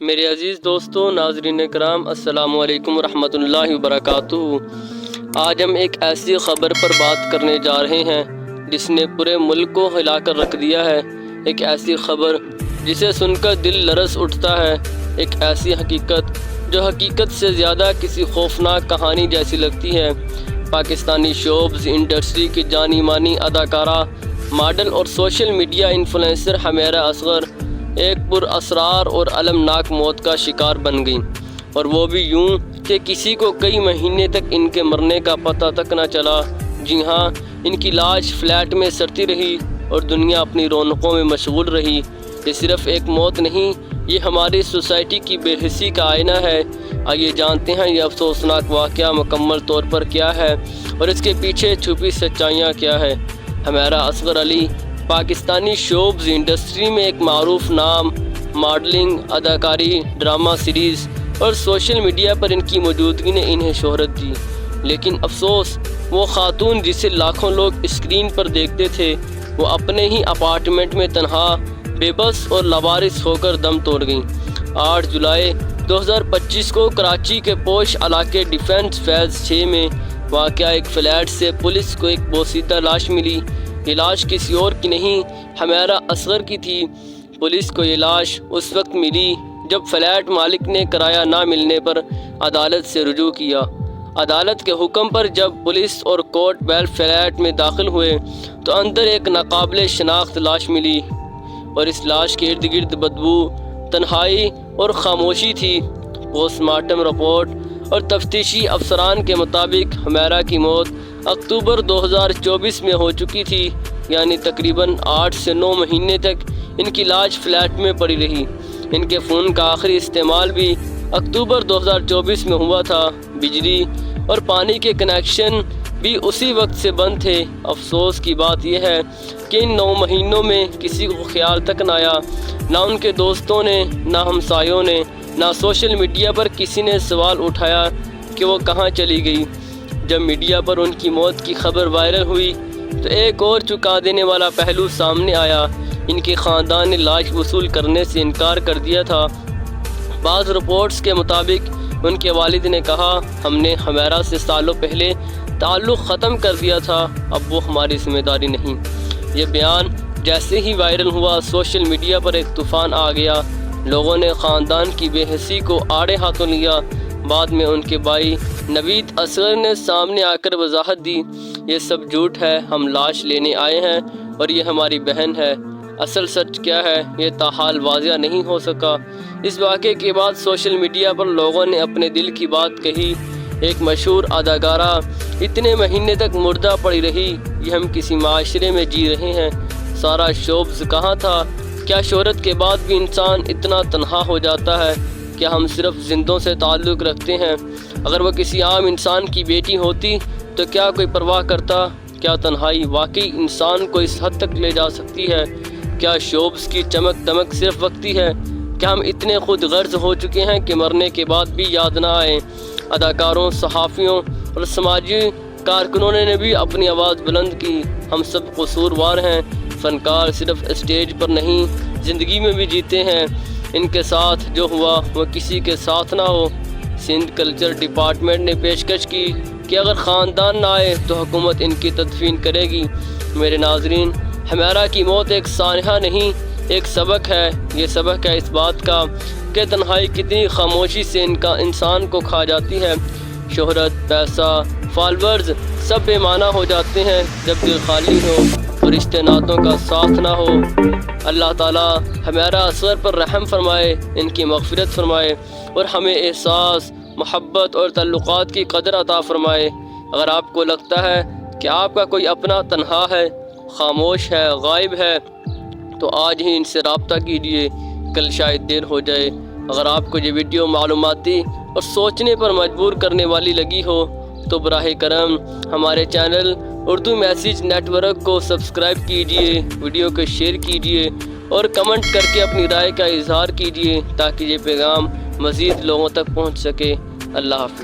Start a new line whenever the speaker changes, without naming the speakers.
میرے عزیز دوستو، ناظرین کرام، السلام علیکم ورحمۃ اللہ وبرکاتہ۔ آج ہم ایک ایسی خبر پر بات کرنے جا رہے ہیں جس نے پورے ملک کو ہلا کر رکھ دیا ہے۔ ایک ایسی خبر جسے سن کر دل لرز اٹھتا ہے، ایک ایسی حقیقت جو حقیقت سے زیادہ کسی خوفناک کہانی جیسی لگتی ہے۔ پاکستانی شوبز انڈسٹری کی جانی مانی اداکارہ، ماڈل اور social media influencer Humaira Asghar ایک پر اسرار اور المناک موت کا شکار بن گئیں، اور وہ بھی یوں کہ کسی کو کئی مہینے تک ان کے مرنے کا پتہ تک نہ چلا۔ جی ہاں، ان کی لاش فلیٹ میں سڑتی رہی اور دنیا اپنی رونقوں میں مشغول رہی۔ یہ صرف ایک موت نہیں، یہ ہماری سوسائٹی کی بے حسی کا آئینہ ہے۔ آئیے جانتے ہیں یہ افسوسناک واقعہ مکمل طور پر کیا ہے اور اس کے پیچھے چھپی سچائیاں کیا ہے۔ حمیرہ اصغر علی پاکستانی شوبز انڈسٹری میں ایک معروف نام، ماڈلنگ، اداکاری، ڈرامہ سیریز اور سوشل میڈیا پر ان کی موجودگی نے انہیں شہرت دی۔ لیکن افسوس، وہ خاتون جسے لاکھوں لوگ اسکرین پر دیکھتے تھے، وہ اپنے ہی اپارٹمنٹ میں تنہا، بے بس اور لاوارث ہو کر دم توڑ گئیں۔ 8 جولائی 2025 کو کراچی کے پوش علاقے ڈیفنس فیز 6 میں واقع ایک فلیٹ سے پولیس کو ایک بوسیدہ لاش ملی۔ یہ لاش کسی اور کی نہیں، حمیرہ اصغر کی تھی۔ پولیس کو یہ لاش اس وقت ملی جب فلیٹ مالک نے کرایہ نہ ملنے پر عدالت سے رجوع کیا۔ عدالت کے حکم پر جب پولیس اور کورٹ بیل فلیٹ میں داخل ہوئے تو اندر ایک ناقابل شناخت لاش ملی، اور اس لاش کے ارد گرد بدبو، تنہائی اور خاموشی تھی۔ پوسٹ مارٹم رپورٹ اور تفتیشی افسران کے مطابق حمیرہ کی موت اکتوبر 2024 میں ہو چکی تھی، یعنی تقریباً 8 سے 9 مہینے تک ان کی لاش فلیٹ میں پڑی رہی۔ ان کے خون کا آخری استعمال بھی اکتوبر 2024 میں ہوا تھا۔ بجلی اور پانی کے کنیکشن بھی اسی وقت سے بند تھے۔ افسوس کی بات یہ ہے کہ ان 9 مہینوں میں کسی کو خیال تک نہ آیا، نہ ان کے دوستوں نے، نہ ہمسایوں نے، نہ سوشل میڈیا پر کسی نے سوال اٹھایا کہ وہ کہاں چلی گئی۔ جب میڈیا پر ان کی موت کی خبر وائرل ہوئی تو ایک اور چونکا دینے والا پہلو سامنے آیا۔ ان کے خاندان نے لاش وصول کرنے سے انکار کر دیا تھا۔ بعض رپورٹس کے مطابق ان کے والد نے کہا، ہم نے حمیرہ سے سالوں پہلے تعلق ختم کر دیا تھا، اب وہ ہماری ذمہ داری نہیں۔ یہ بیان جیسے ہی وائرل ہوا، سوشل میڈیا پر ایک طوفان آ گیا۔ لوگوں نے خاندان کی بے حسی کو آڑے ہاتھوں لیا۔ بعد میں ان کے بھائی نوید اصغر نے سامنے آ کر وضاحت دی، یہ سب جھوٹ ہے، ہم لاش لینے آئے ہیں اور یہ ہماری بہن ہے۔ اصل سچ کیا ہے یہ تاحال واضح نہیں ہو سکا۔ اس واقعے کے بعد سوشل میڈیا پر لوگوں نے اپنے دل کی بات کہی۔ ایک مشہور اداکارہ اتنے مہینے تک مردہ پڑی رہی، یہ ہم کسی معاشرے میں جی رہے ہیں؟ سارا شوبز کہاں تھا؟ کیا شہرت کے بعد بھی انسان اتنا تنہا ہو جاتا ہے؟ کیا ہم صرف زندوں سے تعلق رکھتے ہیں؟ اگر وہ کسی عام انسان کی بیٹی ہوتی تو کیا کوئی پرواہ کرتا؟ کیا تنہائی واقعی انسان کو اس حد تک لے جا سکتی ہے؟ کیا شوبز کی چمک دمک صرف وقتی ہے؟ کیا ہم اتنے خود غرض ہو چکے ہیں کہ مرنے کے بعد بھی یاد نہ آئے؟ اداکاروں، صحافیوں اور سماجی کارکنوں نے بھی اپنی آواز بلند کی۔ ہم سب قصوروار ہیں۔ فنکار صرف اسٹیج پر نہیں، زندگی میں بھی جیتے ہیں۔ ان کے ساتھ جو ہوا وہ کسی کے ساتھ نہ ہو۔ سندھ کلچر ڈپارٹمنٹ نے پیشکش کی کہ اگر خاندان نہ آئے تو حکومت ان کی تدفین کرے گی۔ میرے ناظرین، حمیرہ کی موت ایک سانحہ نہیں، ایک سبق ہے۔ یہ سبق ہے اس بات کا کہ تنہائی کتنی خاموشی سے انسان کو کھا جاتی ہے۔ شہرت، پیسہ، فالورز سب بے معنی ہو جاتے ہیں جب دل خالی ہو اور رشتے ناتوں کا ساتھ نہ ہو۔ اللہ تعالیٰ حمیرہ اصغر پر رحم فرمائے، ان کی مغفرت فرمائے اور ہمیں احساس، محبت اور تعلقات کی قدر عطا فرمائے۔ اگر آپ کو لگتا ہے کہ آپ کا کوئی اپنا تنہا ہے، خاموش ہے، غائب ہے، تو آج ہی ان سے رابطہ کیجیے، کل شاید دیر ہو جائے۔ اگر آپ کو یہ ویڈیو معلوماتی اور سوچنے پر مجبور کرنے والی لگی ہو تو براہ کرم ہمارے channel Urdu message network کو سبسکرائب کیجیے، ویڈیو کو شیئر کیجیے اور کمنٹ کر کے اپنی رائے کا اظہار کیجیے تاکہ یہ پیغام مزید لوگوں تک پہنچ سکے۔ اللہ حافظ۔